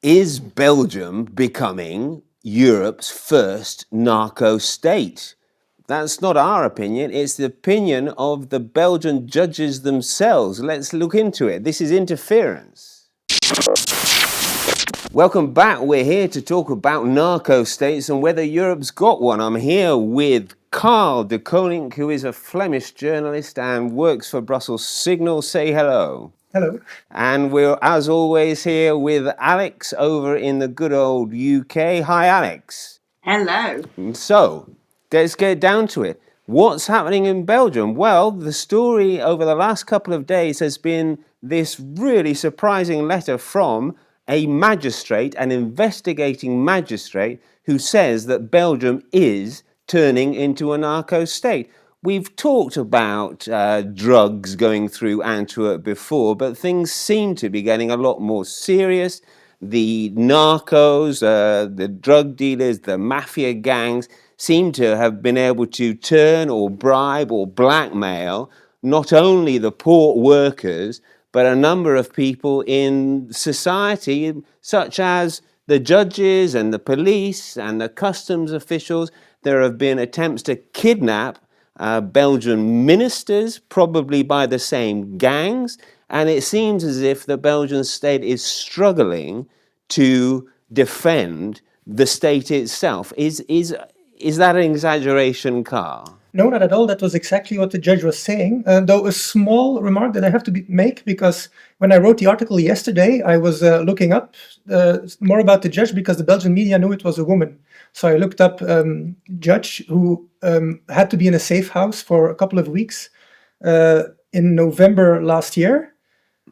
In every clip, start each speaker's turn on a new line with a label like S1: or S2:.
S1: Is Belgium becoming Europe's first narco state? That's not our opinion, it's the opinion of the Belgian judges themselves. Let's look into it. This is Interference. Welcome back. We're here to talk about narco states and whether Europe's got one. I'm here with Carl Deconninck, who is a Flemish journalist and works for Brussels Signal. Say hello.
S2: Hello.
S1: And we're, as always, here with Alex over in the good old UK. Hi, Alex.
S3: Hello.
S1: So, let's get down to it. What's happening in Belgium? Well, the story over the last couple of days has been this really surprising letter from a magistrate, an investigating magistrate, who says that Belgium is turning into a narco state. We've talked about drugs going through Antwerp before, but things seem to be getting a lot more serious. The narcos, the drug dealers, the mafia gangs seem to have been able to turn or bribe or blackmail not only the port workers, but a number of people in society, such as the judges and the police and the customs officials. There have been attempts to kidnap Belgian ministers, probably by the same gangs, and it seems as if the Belgian state is struggling to defend the state itself. Is that an exaggeration, Carl?
S2: No, not at all. That was exactly what the judge was saying. Though a small remark that I have to make, because when I wrote the article yesterday, I was looking up more about the judge because the Belgian media knew it was a woman. So I looked up judge who had to be in a safe house for a couple of weeks in November last year.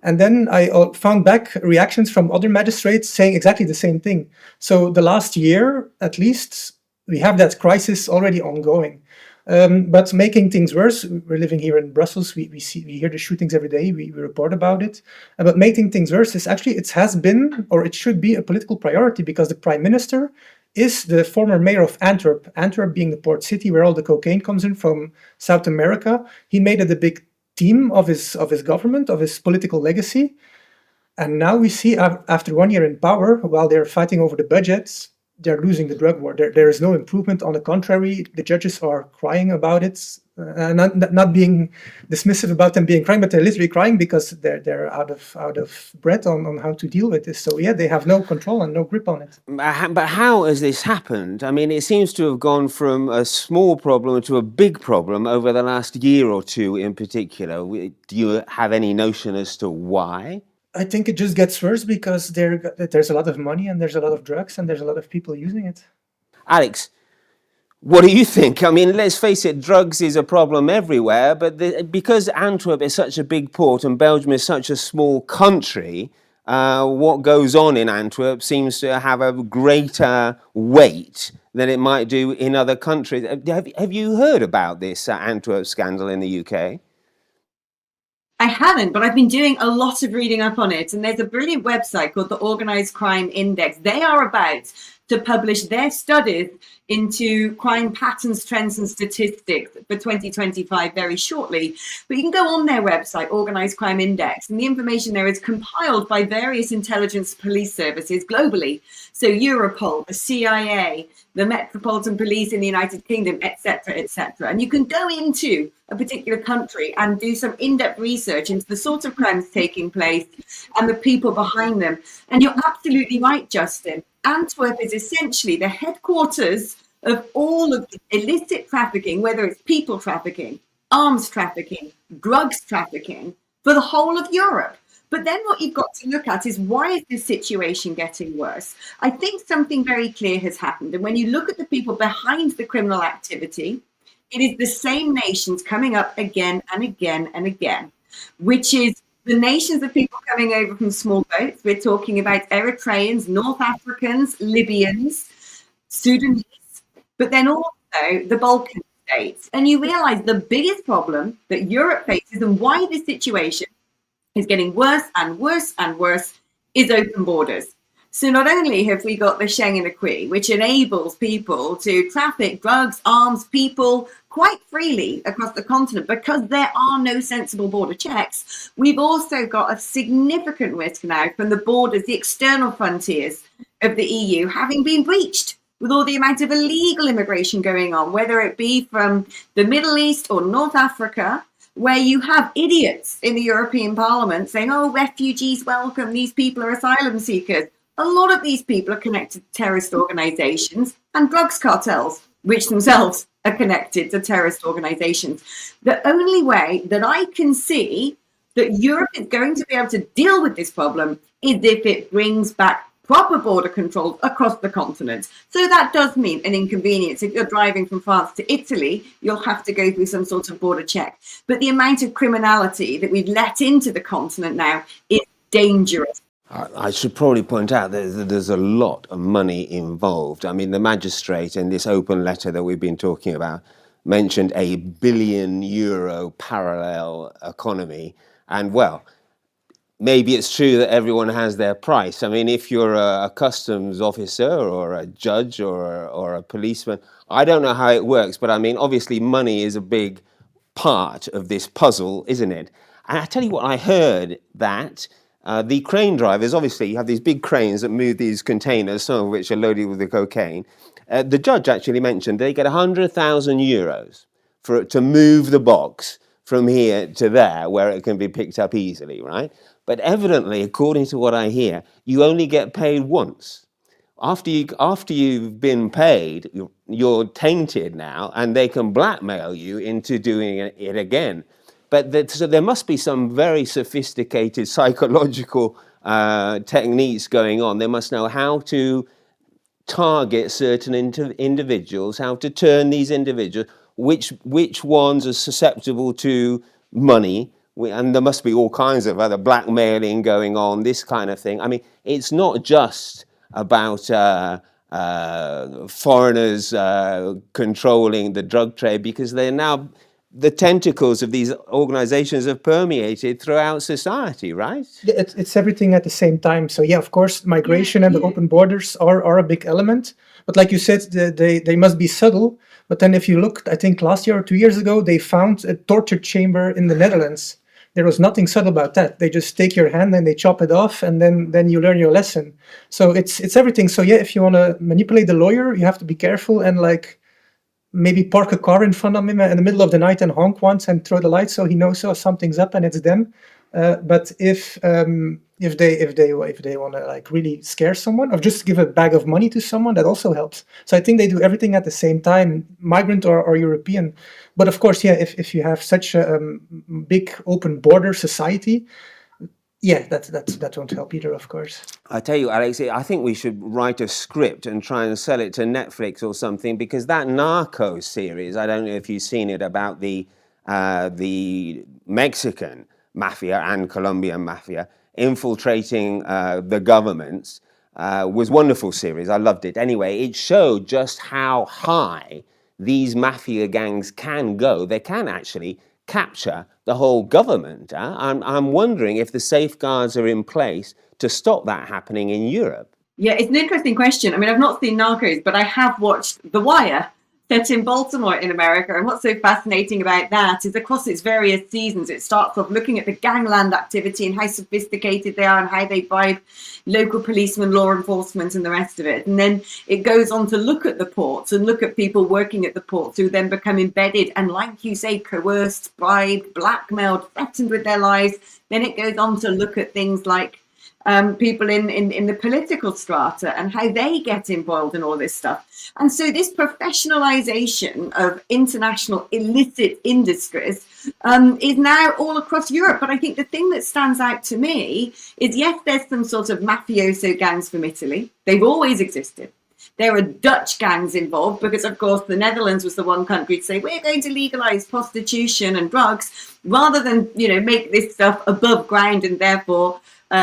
S2: And then I found back reactions from other magistrates saying exactly the same thing. So the last year, at least, we have that crisis already ongoing. But making things worse, we're living here in Brussels, we hear the shootings every day, we report about it. But making things worse is actually, it has been, or it should be, a political priority, because the Prime Minister is the former mayor of Antwerp. Antwerp being the port city where all the cocaine comes in from South America. He made it a big theme of his government, of his political legacy. And now we see, after 1 year in power, while they're fighting over the budgets, they're losing the drug war. There is no improvement. On the contrary, the judges are crying about it, not being dismissive about them being crying, but they're literally crying because they're out of breath on how to deal with this. So yeah, they have no control and no grip on it.
S1: But how has this happened? I mean, it seems to have gone from a small problem to a big problem over the last year or two in particular. Do you have any notion as to why?
S2: I think it just gets worse because there's a lot of money and there's a lot of drugs and there's a lot of people using it.
S1: Alex, what do you think? I mean, let's face it, drugs is a problem everywhere, but because Antwerp is such a big port and Belgium is such a small country, what goes on in Antwerp seems to have a greater weight than it might do in other countries. Have you heard about this Antwerp scandal in the UK?
S3: I haven't, but I've been doing a lot of reading up on it. And there's a brilliant website called the Organised Crime Index. They are about to publish their studies into crime patterns, trends and statistics for 2025 very shortly. But you can go on their website, Organised Crime Index, and the information there is compiled by various intelligence police services globally. So Europol, the CIA, the Metropolitan Police in the United Kingdom, etc., etc. And you can go into a particular country and do some in-depth research into the sorts of crimes taking place and the people behind them. And you're absolutely right, Justin. Antwerp is essentially the headquarters of all of the illicit trafficking, whether it's people trafficking, arms trafficking, drugs trafficking, for the whole of Europe. But then what you've got to look at is, why is this situation getting worse? I think something very clear has happened. And when you look at the people behind the criminal activity, it is the same nations coming up again and again and again, which is the nations of people coming over from small boats. We're talking about Eritreans, North Africans, Libyans, Sudanese, but then also the Balkan states. And you realize the biggest problem that Europe faces and why this situation is getting worse and worse and worse is open borders. So not only have we got the Schengen Acquis, which enables people to traffic drugs, arms, people quite freely across the continent because there are no sensible border checks, we've also got a significant risk now from the borders, the external frontiers of the EU having been breached with all the amount of illegal immigration going on, whether it be from the Middle East or North Africa, where you have idiots in the European Parliament saying, oh, refugees welcome, these people are asylum seekers. A lot of these people are connected to terrorist organizations and drugs cartels, which themselves are connected to terrorist organizations. The only way that I can see that Europe is going to be able to deal with this problem is if it brings back proper border controls across the continent. So that does mean an inconvenience. If you're driving from France to Italy, you'll have to go through some sort of border check. But the amount of criminality that we've let into the continent now is dangerous.
S1: I should probably point out that there's a lot of money involved. I mean, the magistrate in this open letter that we've been talking about mentioned a €1 billion parallel economy. And well, maybe it's true that everyone has their price. I mean, if you're a customs officer or a judge or a policeman, I don't know how it works, but I mean, obviously money is a big part of this puzzle, isn't it? And I tell you what, I heard that the crane drivers, obviously you have these big cranes that move these containers, some of which are loaded with the cocaine. The judge actually mentioned they get €100,000 to move the box from here to there where it can be picked up easily, right? But evidently, according to what I hear, you only get paid once. After you've been paid, you're tainted now, and they can blackmail you into doing it again. But so there must be some very sophisticated psychological techniques going on. They must know how to target certain individuals, how to turn these individuals, which ones are susceptible to money, and there must be all kinds of other blackmailing going on, this kind of thing. I mean, it's not just about foreigners controlling the drug trade, because they're now, the tentacles of these organizations have permeated throughout society, right?
S2: It's everything at the same time. So yeah, of course, migration and the open borders are a big element. But like you said, they must be subtle. But then if you look, I think last year or 2 years ago, they found a torture chamber in the Netherlands. There was nothing subtle about that. They just take your hand and they chop it off, and then you learn your lesson. So it's everything. So yeah, if you want to manipulate the lawyer, you have to be careful and maybe park a car in front of him in the middle of the night and honk once and throw the lights so he knows something's up and it's them. But if they want to really scare someone or just give a bag of money to someone, that also helps. So I think they do everything at the same time, migrant or European. But of course, yeah, if you have such a big open border society, yeah, that won't help either, of course.
S1: I tell you, Alex, I think we should write a script and try and sell it to Netflix or something, because that Narco series, I don't know if you've seen it, about the Mexican mafia and Colombian mafia infiltrating the governments, was a wonderful series. I loved it. Anyway, it showed just how high these mafia gangs can go. They can actually capture the whole government. I'm wondering if the safeguards are in place to stop that happening in Europe.
S3: Yeah, it's an interesting question. I mean, I've not seen Narcos, but I have watched The Wire, set in Baltimore in America. And what's so fascinating about that is across its various seasons, it starts off looking at the gangland activity and how sophisticated they are and how they bribe local policemen, law enforcement, and the rest of it. And then it goes on to look at the ports and look at people working at the ports who then become embedded and, like you say, coerced, bribed, blackmailed, threatened with their lives. Then it goes on to look at things like people in the political strata and how they get embroiled in all this stuff. And so this professionalization of international illicit industries is now all across Europe. But I think the thing that stands out to me is, yes, there's some sort of mafioso gangs from Italy. They've always existed. There are Dutch gangs involved because, of course, the Netherlands was the one country to say, we're going to legalize prostitution and drugs. rather than, make this stuff above ground and therefore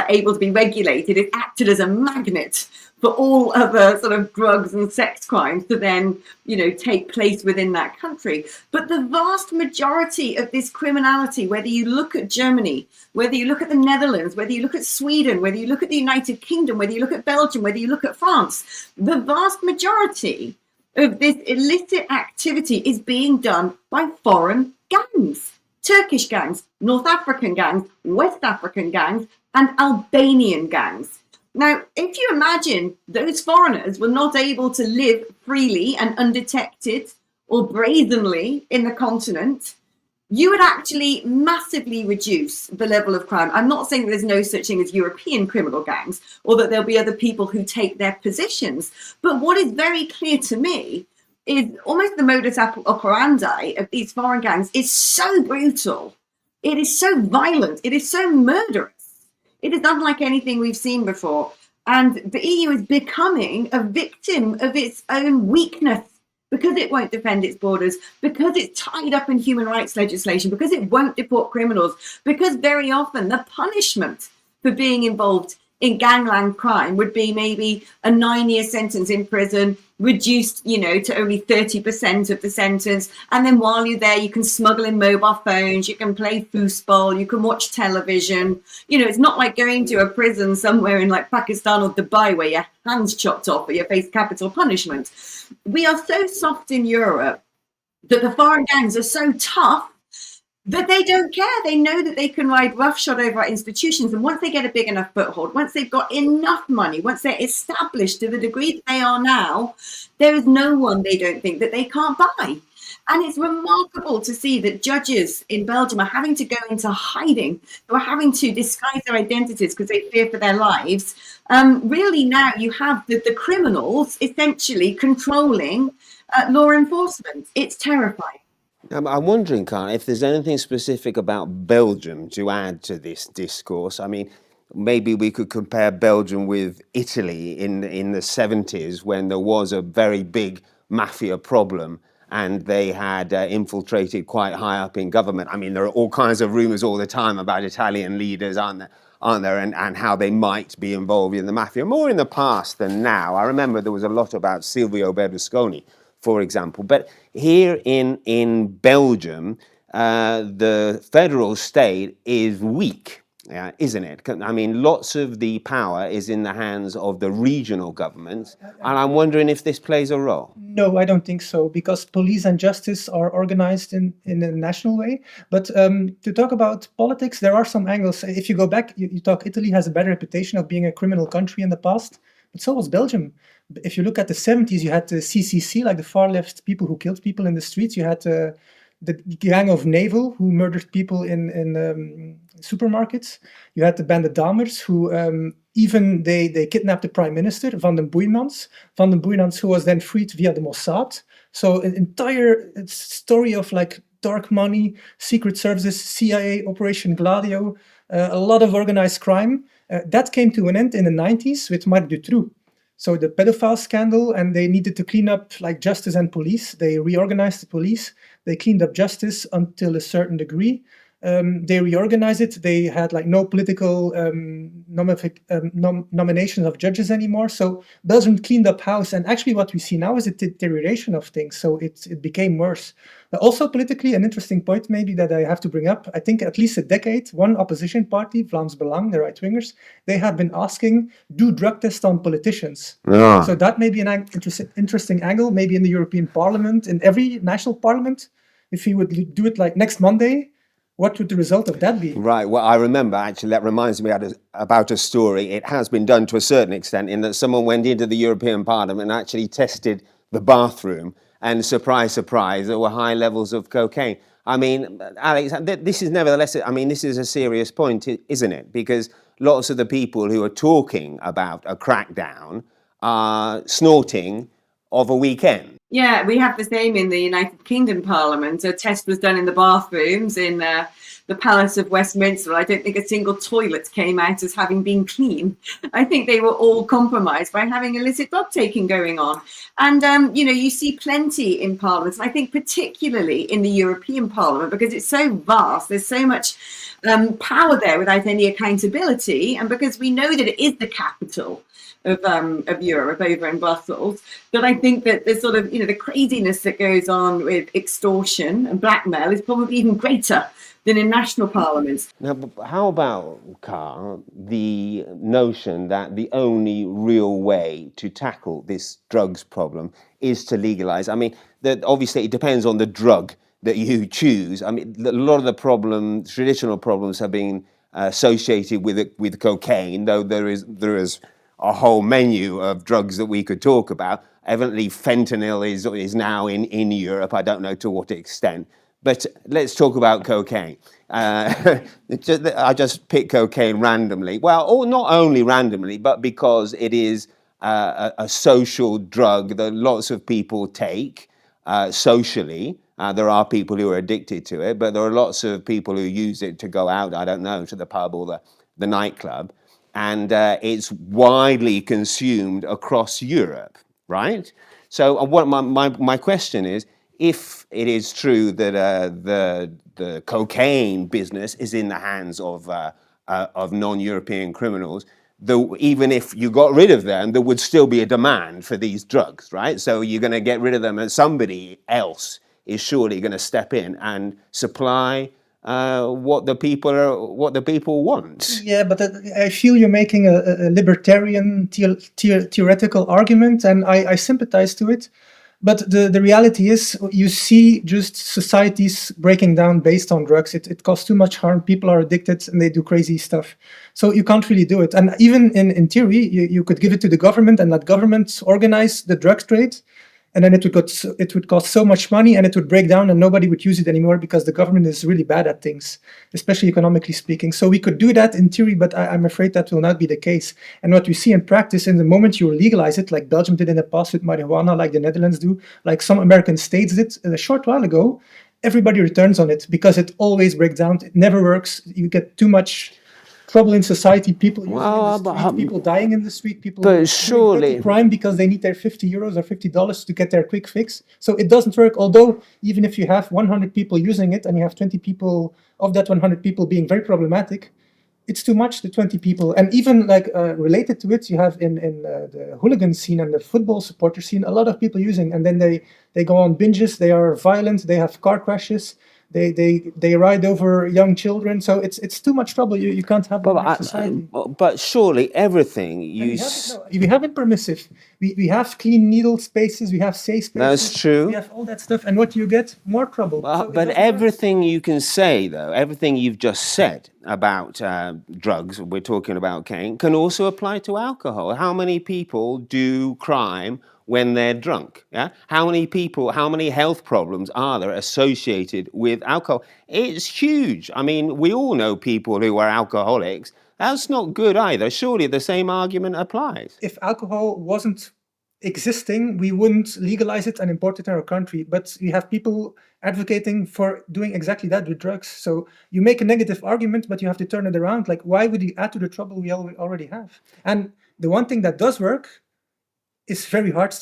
S3: able to be regulated, it acted as a magnet for all other sort of drugs and sex crimes to then, take place within that country. But the vast majority of this criminality, whether you look at Germany, whether you look at the Netherlands, whether you look at Sweden, whether you look at the United Kingdom, whether you look at Belgium, whether you look at France, the vast majority of this illicit activity is being done by foreign gangs. Turkish gangs, North African gangs, West African gangs, and Albanian gangs. Now, if you imagine those foreigners were not able to live freely and undetected or brazenly in the continent, you would actually massively reduce the level of crime. I'm not saying there's no such thing as European criminal gangs or that there'll be other people who take their positions. But what is very clear to me is almost the modus operandi of these foreign gangs is so brutal. It is so violent. It is so murderous. It is unlike anything we've seen before. And the EU is becoming a victim of its own weakness because it won't defend its borders, because it's tied up in human rights legislation, because it won't deport criminals, because very often the punishment for being involved in gangland crime would be maybe a 9-year sentence in prison, reduced, to only 30% of the sentence. And then while you're there, you can smuggle in mobile phones, you can play foosball, you can watch television. It's not like going to a prison somewhere in like Pakistan or Dubai where your hands chopped off or you face capital punishment. We are so soft in Europe that the foreign gangs are so tough that they don't care. They know that they can ride roughshod over our institutions. And once they get a big enough foothold, once they've got enough money, once they're established to the degree that they are now, there is no one they don't think that they can't buy. And it's remarkable to see that judges in Belgium are having to go into hiding, who are having to disguise their identities because they fear for their lives. Really now you have the criminals essentially controlling law enforcement. It's terrifying.
S1: I'm wondering, Carl, if there's anything specific about Belgium to add to this discourse. I mean, maybe we could compare Belgium with Italy in the 70s when there was a very big mafia problem and they had infiltrated quite high up in government. I mean, there are all kinds of rumors all the time about Italian leaders, aren't there, and how they might be involved in the mafia, more in the past than now. I remember there was a lot about Silvio Berlusconi, for example. But here in Belgium, the federal state is weak, isn't it? I mean, lots of the power is in the hands of the regional governments. And I'm wondering if this plays a role.
S2: No, I don't think so, because police and justice are organized in a national way. But to talk about politics, there are some angles. If you go back, you talk Italy has a better reputation of being a criminal country in the past, but so was Belgium. If you look at the 70s, you had the CCC, like the far left people who killed people in the streets. You had the gang of Navel, who murdered people in supermarkets. You had the Bande Damers, who even they kidnapped the prime minister, Van den Boeymans, who was then freed via the Mossad. So an entire story of like dark money, secret services, CIA, Operation Gladio, a lot of organized crime. That came to an end in the 90s with Marc Dutroux. So the pedophile scandal, and they needed to clean up like justice and police. They reorganized the police. They cleaned up justice until a certain degree. They reorganized it. They had like no political nominations of judges anymore. So Belgium cleaned up house. And actually what we see now is a deterioration of things. So it became worse. But also politically, an interesting point maybe that I have to bring up. I think at least a decade, one opposition party, Vlaams Belang, the right-wingers, they have been asking, do drug tests on politicians.
S1: Yeah.
S2: So that may be an interesting angle, maybe in the European Parliament, in every national parliament. If you would do it like next Monday, what would the result of that be?
S1: Right. Well, I remember, actually, that reminds me about a story. It has been done to a certain extent in that someone went into the European Parliament and actually tested the bathroom. And surprise, surprise, there were high levels of cocaine. I mean, Alex, this is nevertheless, I mean, this is a serious point, isn't it? Because lots of the people who are talking about a crackdown are snorting of a weekend.
S3: Yeah, we have the same in the United Kingdom Parliament. A test was done in the bathrooms in the Palace of Westminster. I don't think a single toilet came out as having been clean. I think they were all compromised by having illicit drug taking going on. And, you see plenty in parliaments. And I think particularly in the European Parliament, because it's so vast, there's so much power there without any accountability. And because we know that it is the capital of Europe over in Brussels, but I think that the sort of, the craziness that goes on with extortion and blackmail is probably even greater than in national parliaments.
S1: Now, how about, Carl, the notion that the only real way to tackle this drugs problem is to legalize? I mean, that obviously it depends on the drug that you choose. I mean, a lot of the traditional problems have been associated with cocaine, though there is a whole menu of drugs that we could talk about. Evidently, fentanyl is now in Europe. I don't know to what extent. But let's talk about cocaine. I just picked cocaine randomly. Well, or not only randomly, but because it is a social drug that lots of people take socially. There are people who are addicted to it, but there are lots of people who use it to go out, I don't know, to the pub or the nightclub. And it's widely consumed across Europe, right? So what my question is, if it is true that the cocaine business is in the hands of non-European criminals, though even if you got rid of them, there would still be a demand for these drugs, right? So you're going to get rid of them, and somebody else is surely going to step in and supply what the people want.
S2: Yeah, but I feel you're making a libertarian theoretical argument, and I sympathize to it. But the reality is, you see just societies breaking down based on drugs. It causes too much harm. People are addicted and they do crazy stuff. So you can't really do it. And even in theory, you could give it to the government and let governments organize the drug trade. And then it would cost so much money, and it would break down, and nobody would use it anymore because the government is really bad at things, especially economically speaking. So we could do that in theory, but I'm afraid that will not be the case. And what we see in practice, in the moment you legalize it, like Belgium did in the past with marijuana, like the Netherlands do, like some American states did a short while ago, everybody returns on it because it always breaks down. It never works. You get too much trouble in society, people using in the street, people dying in the street, people
S1: surely
S2: crime because they need their €50 or $50 to get their quick fix. So it doesn't work. Although even if you have 100 people using it and you have 20 people of that 100 people being very problematic, it's too much, the 20 people. And even like related to it, you have in the hooligan scene and the football supporter scene, a lot of people using, and then they go on binges, they are violent, they have car crashes. They ride over young children, so it's too much trouble. You can't have that in society.
S1: But surely everything
S2: we have it permissive. We have clean needle spaces. We have safe spaces.
S1: That's true.
S2: We have all that stuff, and what you get, more trouble.
S1: But everything you can say, though, everything you've just said about drugs, we're talking about cocaine, can also apply to alcohol. How many people do crime when they're drunk? Yeah, how many health problems are there associated with alcohol? It's huge. I mean, we all know people who are alcoholics. That's not good either. Surely the same argument applies.
S2: If alcohol wasn't existing, we wouldn't legalize it and import it in our country. But you have people advocating for doing exactly that with drugs. So you make a negative argument, but you have to turn it around. Like, why would you add to the trouble we already have? And the one thing that does work is very hard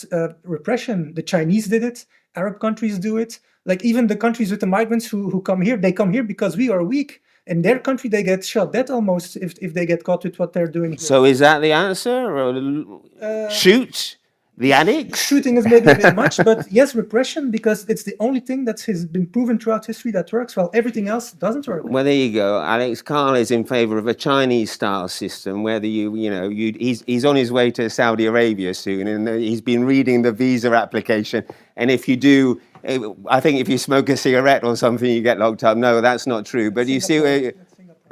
S2: repression. The Chinese did it. Arab countries do it. Like even the countries with the migrants who come here, they come here because we are weak. In their country, they get shot dead almost if they get caught with what they're doing here.
S1: So is that the answer? Or shoot the addicts?
S2: Shooting is maybe a bit much, but yes, repression, because it's the only thing that has been proven throughout history that works, while everything else doesn't work.
S1: Well, there you go. Alex Carl is in favor of a Chinese-style system, whether he's on his way to Saudi Arabia soon, and he's been reading the visa application, and if you do, I think if you smoke a cigarette or something, you get locked up. No, that's not true. But you see,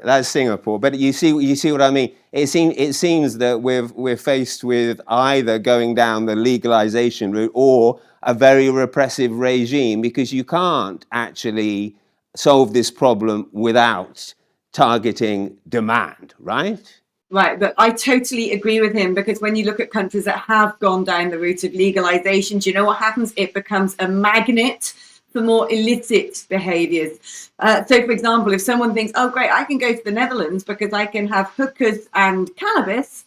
S1: that's Singapore. But you see what I mean. It seems that we're faced with either going down the legalization route or a very repressive regime, because you can't actually solve this problem without targeting demand, right?
S3: Right, but I totally agree with him, because when you look at countries that have gone down the route of legalization, do you know what happens? It becomes a magnet for more illicit behaviors. So, for example, if someone thinks, oh, great, I can go to the Netherlands because I can have hookers and cannabis,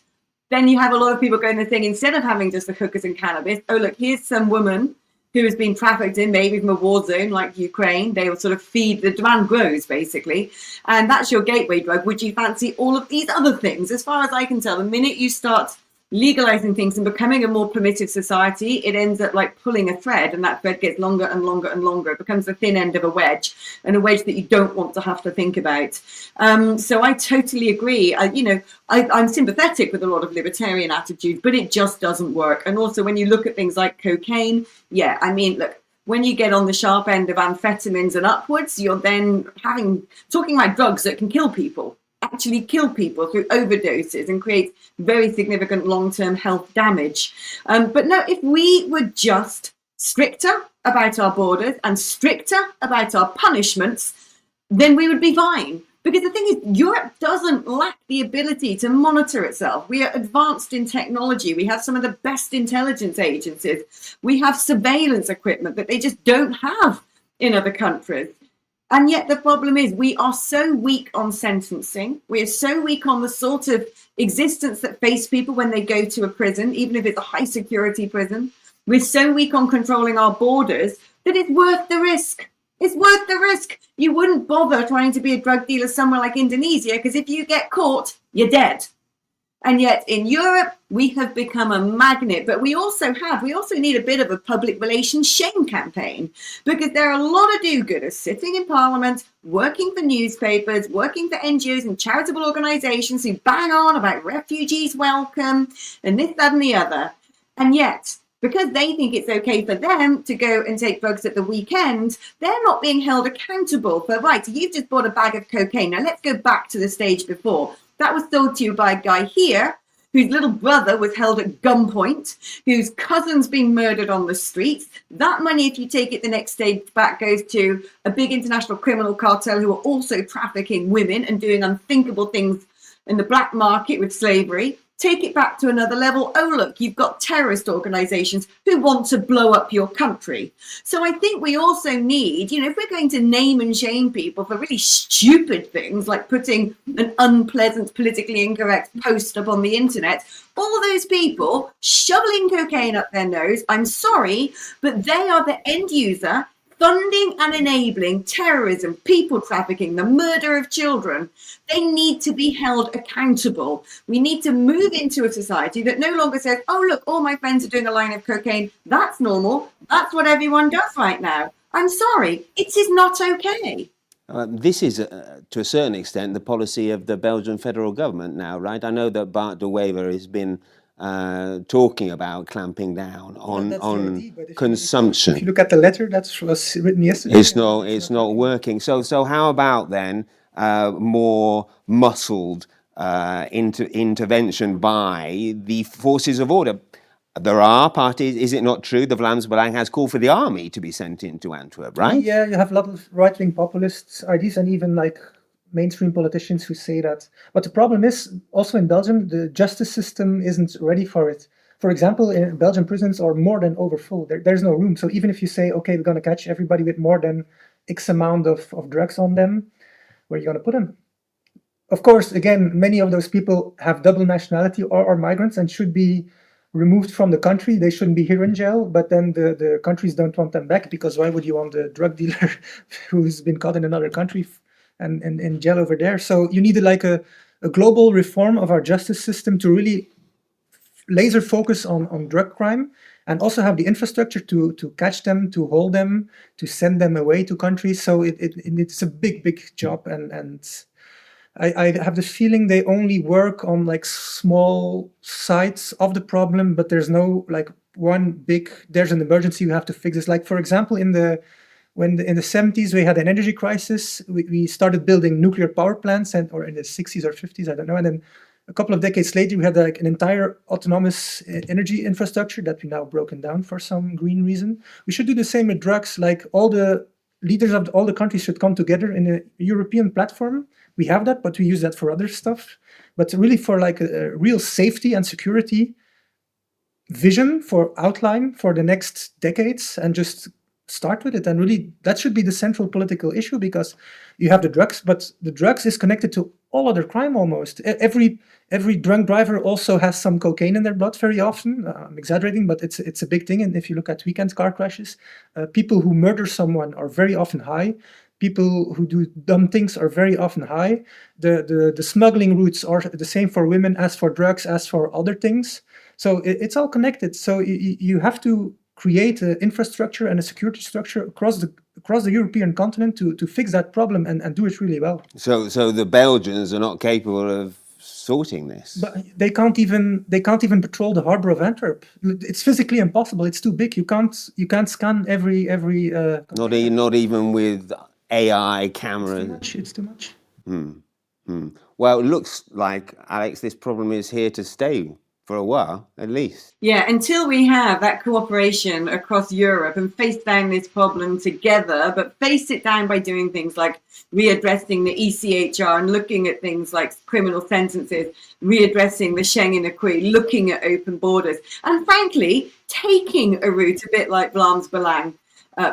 S3: then you have a lot of people going to think, instead of having just the hookers and cannabis, oh, look, here's some woman who has been trafficked in, maybe from a war zone like Ukraine. They will sort of feed, the demand grows, basically. And that's your gateway drug. Would you fancy all of these other things? As far as I can tell, the minute you start legalizing things and becoming a more primitive society, it ends up like pulling a thread, and that thread gets longer and longer and longer. It becomes the thin end of a wedge, and a wedge that you don't want to have to think about. So I totally agree. I'm sympathetic with a lot of libertarian attitudes, but it just doesn't work. And also, when you look at things like cocaine, yeah, I mean, look, when you get on the sharp end of amphetamines and upwards, you're then talking about drugs that can kill people, actually kill people through overdoses and create very significant long-term health damage. But no, if we were just stricter about our borders and stricter about our punishments, then we would be fine. Because the thing is, Europe doesn't lack the ability to monitor itself. We are advanced in technology. We have some of the best intelligence agencies. We have surveillance equipment that they just don't have in other countries. And yet the problem is, we are so weak on sentencing. We are so weak on the sort of existence that face people when they go to a prison, even if it's a high security prison. We're so weak on controlling our borders that it's worth the risk. It's worth the risk. You wouldn't bother trying to be a drug dealer somewhere like Indonesia, because if you get caught, you're dead. And yet in Europe, we have become a magnet. But we also need a bit of a public relations shame campaign, because there are a lot of do-gooders sitting in Parliament, working for newspapers, working for NGOs and charitable organisations who bang on about refugees welcome and this, that and the other. And yet, because they think it's okay for them to go and take drugs at the weekend, they're not being held accountable for, right, so you've just bought a bag of cocaine. Now let's go back to the stage before. That was sold to you by a guy here whose little brother was held at gunpoint, whose cousin's been murdered on the streets. That money, if you take it the next stage back, goes to a big international criminal cartel who are also trafficking women and doing unthinkable things in the black market with slavery. Take it back to another level. Oh, look, you've got terrorist organizations who want to blow up your country. So I think we also need, if we're going to name and shame people for really stupid things, like putting an unpleasant, politically incorrect post up on the internet, all those people shoveling cocaine up their nose, I'm sorry, but they are the end user funding and enabling terrorism, people trafficking, the murder of children. They need to be held accountable. We need to move into a society that no longer says, oh, look, all my friends are doing a line of cocaine. That's normal. That's what everyone does right now. I'm sorry, it is not okay.
S1: This is, to a certain extent, the policy of the Belgian federal government now, right? I know that Bart de Wever has been talking about clamping down on consumption.
S2: If you look at the letter that was written yesterday,
S1: it's not working. So how about then more muscled intervention by the forces of order? There are parties, is it not true? The Vlaams Belang has called for the army to be sent into Antwerp, right?
S2: Yeah, you have a lot of right-wing populists, ideas, and even like mainstream politicians who say that. But the problem is, also in Belgium, the justice system isn't ready for it. For example, in Belgian prisons are more than overfull. There's no room. So even if you say, okay, we're going to catch everybody with more than X amount of drugs on them, where are you going to put them? Of course, again, many of those people have double nationality or are migrants and should be removed from the country. They shouldn't be here in jail, but then the countries don't want them back, because why would you want a drug dealer who's been caught in another country and in jail over there? So you need like a global reform of our justice system to really laser focus on drug crime, and also have the infrastructure to catch them, to hold them, to send them away to countries. So it's a big job, and I have the feeling they only work on like small sides of the problem, but there's no like one big, there's an emergency, you have to fix this. Like, for example, in the 70s we had an energy crisis, we started building nuclear power plants, or in the 60s or 50s, I don't know, and then a couple of decades later we had like an entire autonomous energy infrastructure that we now broken down for some green reason. We should do the same with drugs. Like, all the leaders of all the countries should come together in a European platform We have that, but we use that for other stuff. But really for like a real safety and security vision for outline for the next decades, and just start with it. And really that should be the central political issue, because you have the drugs, but the drugs is connected to all other crime almost. Every drunk driver also has some cocaine in their blood very often. I'm exaggerating, but it's a big thing. And if you look at weekend car crashes, people who murder someone are very often high. People who do dumb things are very often high. The smuggling routes are the same for women as for drugs, as for other things. So it's all connected. So you have to create an infrastructure and a security structure across the European continent to fix that problem and do it really well.
S1: So the Belgians are not capable of sorting this.
S2: But they can't even patrol the harbor of Antwerp. It's physically impossible. It's too big. You can't scan every.
S1: Not even with AI cameras.
S2: It's too much.
S1: Well, it looks like, Alex, this problem is here to stay for a while, at least.
S3: Yeah, until we have that cooperation across Europe and face down this problem together, but face it down by doing things like readdressing the ECHR and looking at things like criminal sentences, readdressing the Schengen Acquis, looking at open borders, and frankly, taking a route a bit like Vlaams Belang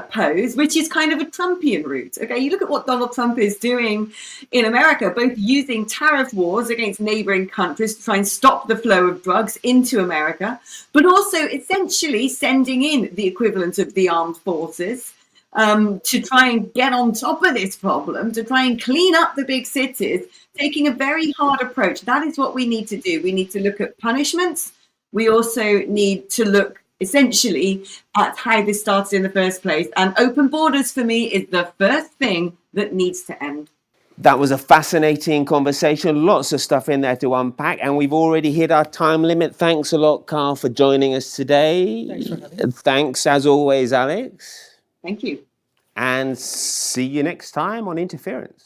S3: pose, which is kind of a Trumpian route. Okay, you look at what Donald Trump is doing in America, both using tariff wars against neighboring countries to try and stop the flow of drugs into America, but also essentially sending in the equivalent of the armed forces to try and get on top of this problem, to try and clean up the big cities, taking a very hard approach. That is what we need to do. We need to look at punishments. We also need to look essentially at how this started in the first place. And open borders for me is the first thing that needs to end.
S1: That was a fascinating conversation. Lots of stuff in there to unpack, and we've already hit our time limit. Thanks a lot, Carl, for joining us today.
S2: Thanks for having me.
S1: Thanks, as always, Alex.
S3: Thank you.
S1: And see you next time on Interference.